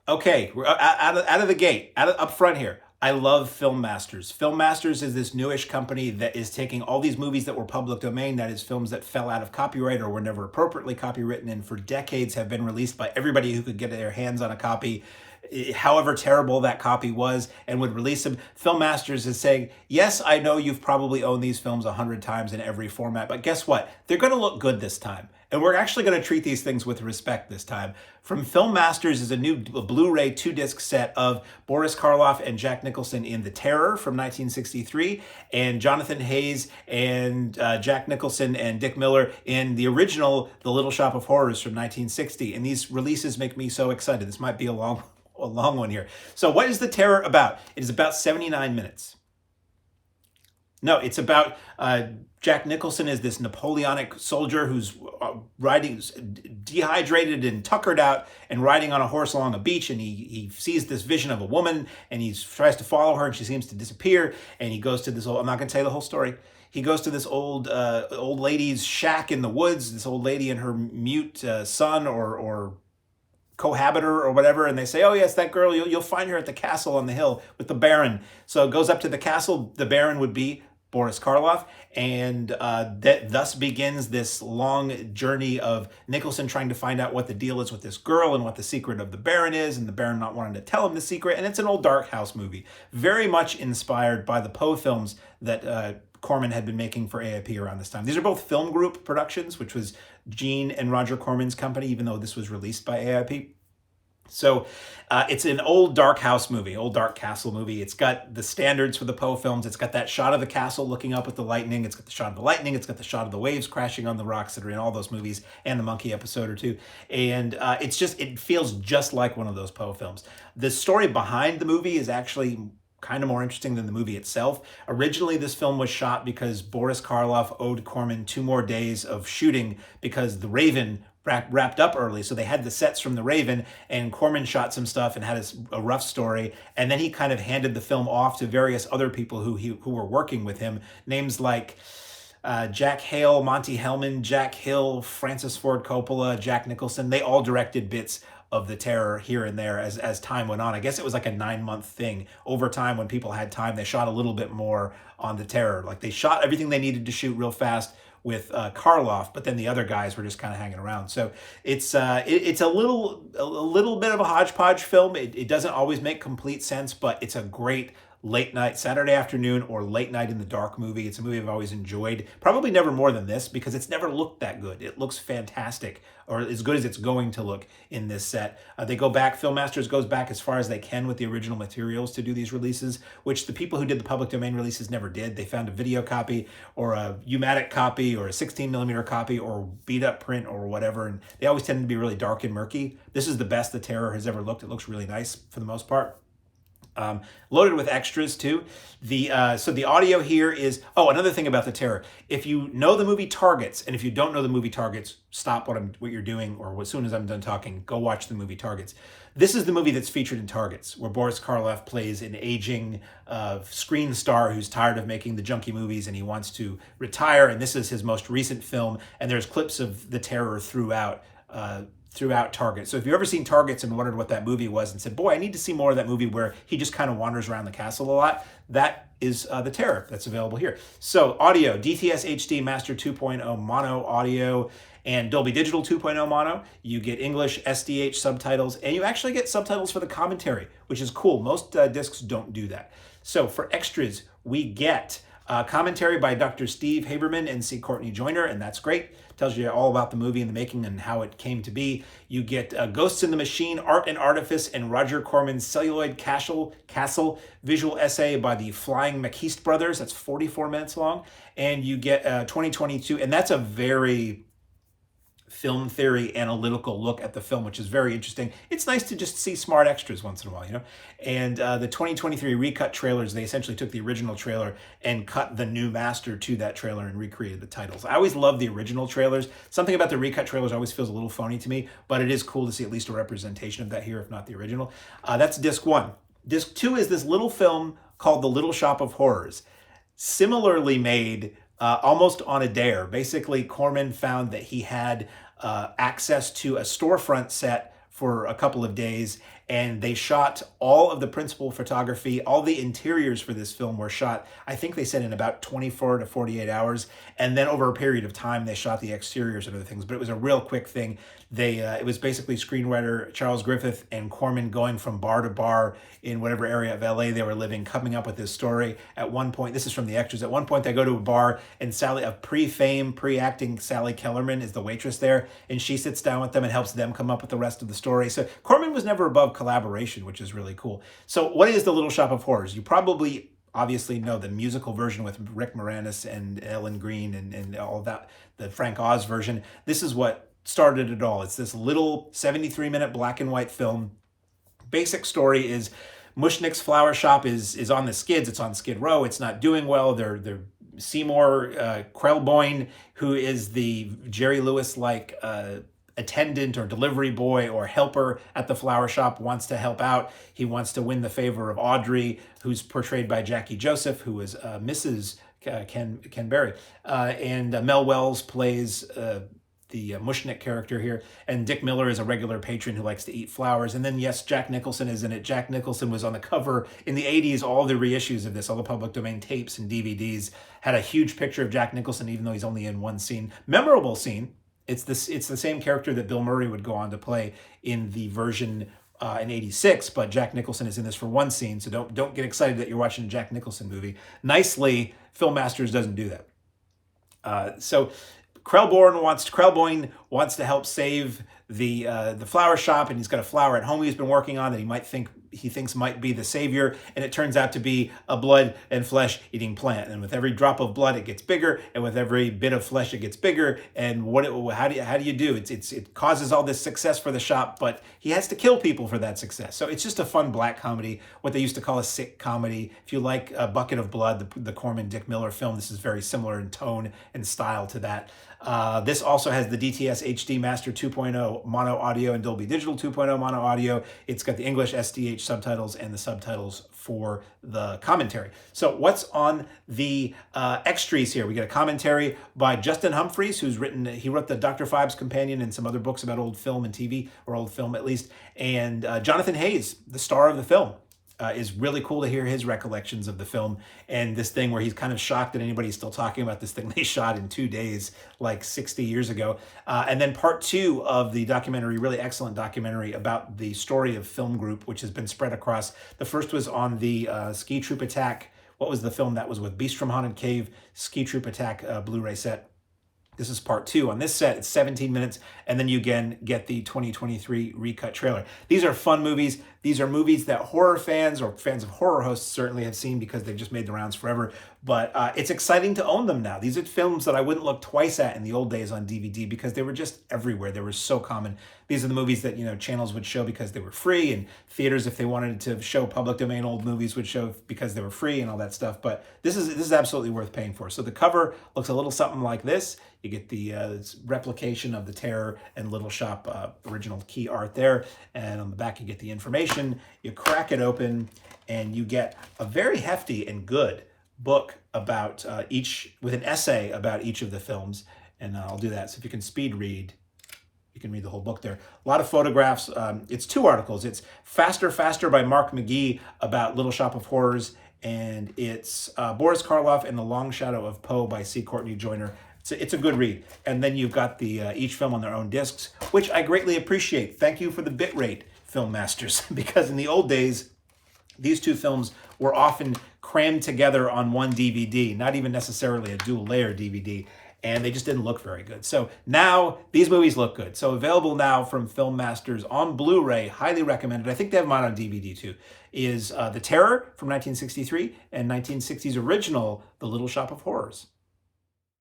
Okay, we're out of the gate, up front here. I love Film Masters. Film Masters is this newish company that is taking all these movies that were public domain, that is films that fell out of copyright or were never appropriately copywritten, and for decades have been released by everybody who could get their hands on a copy, however terrible that copy was, and would release them. Film Masters is saying, yes, I know you've probably owned these films 100 times in every format, but guess what? They're going to look good this time. And we're actually going to treat these things with respect this time. From Film Masters is a new Blu-ray 2-disc set of Boris Karloff and Jack Nicholson in The Terror from 1963, and Jonathan Haze and Jack Nicholson and Dick Miller in the original The Little Shop of Horrors from 1960. And these releases make me so excited. This might be a long one here. So what is The Terror about? It is about 79 minutes. No, it's about Jack Nicholson is this Napoleonic soldier who's riding, dehydrated and tuckered out, and riding on a horse along a beach, and he sees this vision of a woman, and he tries to follow her, and she seems to disappear, and he goes to this old, I'm not going to tell you the whole story, he goes to this old lady's shack in the woods, this old lady and her mute son or cohabiter or whatever, and they say, oh yes, that girl, you'll find her at the castle on the hill with the Baron. So it goes up to the castle. The Baron would be Boris Karloff, and that thus begins this long journey of Nicholson trying to find out what the deal is with this girl and what the secret of the Baron is, and the Baron not wanting to tell him the secret. And it's an old dark house movie, very much inspired by the Poe films that Corman had been making for AIP around this time. These are both Film Group productions, which was Gene and Roger Corman's company, even though this was released by AIP. So it's an old dark house movie, old dark castle movie. It's got the standards for the Poe films. It's got that shot of the castle looking up at the lightning. It's got the shot of the lightning. It's got the shot of the waves crashing on the rocks that are in all those movies, and the monkey episode or two. And it feels just like one of those Poe films. The story behind the movie is actually kind of more interesting than the movie itself. Originally, this film was shot because Boris Karloff owed Corman 2 more days of shooting because The Raven wrapped up early, so they had the sets from The Raven, and Corman shot some stuff and had a rough story, and then he kind of handed the film off to various other people who were working with him, names like Jack Hale, Monty Hellman, Jack Hill, Francis Ford Coppola, Jack Nicholson. They all directed bits of The Terror here and there as time went on. I guess it was like a 9-month thing. Over time, when people had time, they shot a little bit more on The Terror. Like, they shot everything they needed to shoot real fast with Karloff, but then the other guys were just kind of hanging around. So it's a little bit of a hodgepodge film. It doesn't always make complete sense, but it's a great late night, Saturday afternoon, or late night in the dark movie. It's a movie I've always enjoyed. Probably never more than this, because it's never looked that good. It looks fantastic, or as good as it's going to look in this set. They go back, Film Masters goes back as far as they can with the original materials to do these releases, which the people who did the public domain releases never did. They found a video copy, or a U-matic copy, or a 16mm copy, or beat up print, or whatever, and they always tend to be really dark and murky. This is the best The Terror has ever looked. It looks really nice for the most part. Loaded with extras too. So the audio here is, another thing about The Terror. If you know the movie Targets, and if you don't know the movie Targets, stop what you're doing, or as soon as I'm done talking, go watch the movie Targets. This is the movie that's featured in Targets, where Boris Karloff plays an aging screen star who's tired of making the junky movies and he wants to retire, and this is his most recent film, and there's clips of The Terror throughout Target. So if you've ever seen Targets and wondered what that movie was and said, boy, I need to see more of that movie where he just kind of wanders around the castle a lot, that is The Terror that's available here. So audio, DTS HD Master 2.0 mono audio and Dolby Digital 2.0 mono. You get English SDH subtitles, and you actually get subtitles for the commentary, which is cool. Most discs don't do that. So for extras, we get commentary by Dr. Steve Haberman and C. Courtney Joyner, and that's great. Tells you all about the movie and the making and how it came to be. You get Ghosts in the Machine, Art and Artifice, and Roger Corman's Celluloid Castle visual essay by the Flying McKeast brothers. That's 44 minutes long. And you get 2022, and that's a very film theory analytical look at the film, which is very interesting. It's nice to just see smart extras once in a while, you know? And the 2023 recut trailers, they essentially took the original trailer and cut the new master to that trailer and recreated the titles. I always love the original trailers. Something about the recut trailers always feels a little phony to me, but it is cool to see at least a representation of that here, if not the original. That's disc 1. Disc 2 is this little film called The Little Shop of Horrors. Similarly made, almost on a dare. Basically, Corman found that he had access to a storefront set for a couple of days, and they shot all of the principal photography. All the interiors for this film were shot, I think they said, in about 24 to 48 hours. And then over a period of time, they shot the exteriors and other things. But it was a real quick thing. It was basically screenwriter Charles Griffith and Corman going from bar to bar in whatever area of LA they were living, coming up with this story. At one point, this is from the extras, at one point they go to a bar and Sally, a pre-fame, pre-acting Sally Kellerman is the waitress there, and she sits down with them and helps them come up with the rest of the story. So Corman was never above collaboration, which is really cool. So what is The Little Shop of Horrors? You probably obviously know the musical version with Rick Moranis and Ellen Greene and all that, the Frank Oz version. This is what started it all. It's this little 73-minute black and white film. Basic story is Mushnick's flower shop is on the skids. It's on Skid Row. It's not doing well. They're Seymour Krelboyne, who is the Jerry Lewis-like attendant or delivery boy or helper at the flower shop, wants to help out. He wants to win the favor of Audrey, who's portrayed by Jackie Joseph, who is Mrs. Ken Berry. And Mel Wells plays the Mushnick character here, and Dick Miller is a regular patron who likes to eat flowers. And then, yes, Jack Nicholson is in it. Jack Nicholson was on the cover in the 80s. All the reissues of this, all the public domain tapes and DVDs had a huge picture of Jack Nicholson, even though he's only in one scene. Memorable scene. It's the same character that Bill Murray would go on to play in the version in '86, but Jack Nicholson is in this for one scene, so don't get excited that you're watching a Jack Nicholson movie. Nicely, Film Masters doesn't do that. So Krelboyne wants to help save the flower shop, and he's got a flower at home he's been working on that he thinks might be the savior, and it turns out to be a blood and flesh eating plant. And with every drop of blood, it gets bigger, and with every bit of flesh, it gets bigger. And how do you do? It causes all this success for the shop, but he has to kill people for that success. So it's just a fun black comedy, what they used to call a sick comedy. If you like A Bucket of Blood, the Corman Dick Miller film, this is very similar in tone and style to that. This also has the DTS HD Master 2.0 mono audio and Dolby Digital 2.0 mono audio. It's got the English SDH subtitles and the subtitles for the commentary. So what's on the extras here? We get a commentary by Justin Humphries, he wrote the Dr. Phibes Companion and some other books about old film and TV, or old film at least. And Jonathan Haze, the star of the film. Is really cool to hear his recollections of the film, and this thing where he's kind of shocked that anybody's still talking about this thing they shot in 2 days, like 60 years ago. And then part two of the documentary, really excellent documentary about the story of Film Group, which has been spread across. The first was on the Ski Troop Attack. What was the film that was with Beast from Haunted Cave, Ski Troop Attack Blu-ray set. This is part two. On this set, it's 17 minutes, and then you again get the 2023 recut trailer. These are fun movies. These are movies that horror fans or fans of horror hosts certainly have seen because they've just made the rounds forever. But it's exciting to own them now. These are films that I wouldn't look twice at in the old days on DVD because they were just everywhere. They were so common. These are the movies that, channels would show because they were free, and theaters, if they wanted to show public domain old movies, would show because they were free and all that stuff. But this is absolutely worth paying for. So the cover looks a little something like this. You get the replication of the Terror and Little Shop original key art there. And on the back, you get the information. You crack it open, and you get a very hefty and good book about with an essay about each of the films. And I'll do that. So if you can speed read, you can read the whole book there. A lot of photographs. It's 2 articles. It's Faster, Faster by Mark McGee about Little Shop of Horrors. And it's Boris Karloff and The Long Shadow of Poe by C. Courtney Joyner. It's a good read. And then you've got the each film on their own discs, which I greatly appreciate. Thank you for the bitrate, Film Masters, because in the old days, these 2 films were often crammed together on one DVD, not even necessarily a dual layer DVD, and they just didn't look very good. So now these movies look good. So available now from Film Masters on Blu-ray, highly recommended. I think they have mine on DVD too, is The Terror from 1963 and 1960's original The Little Shop of Horrors.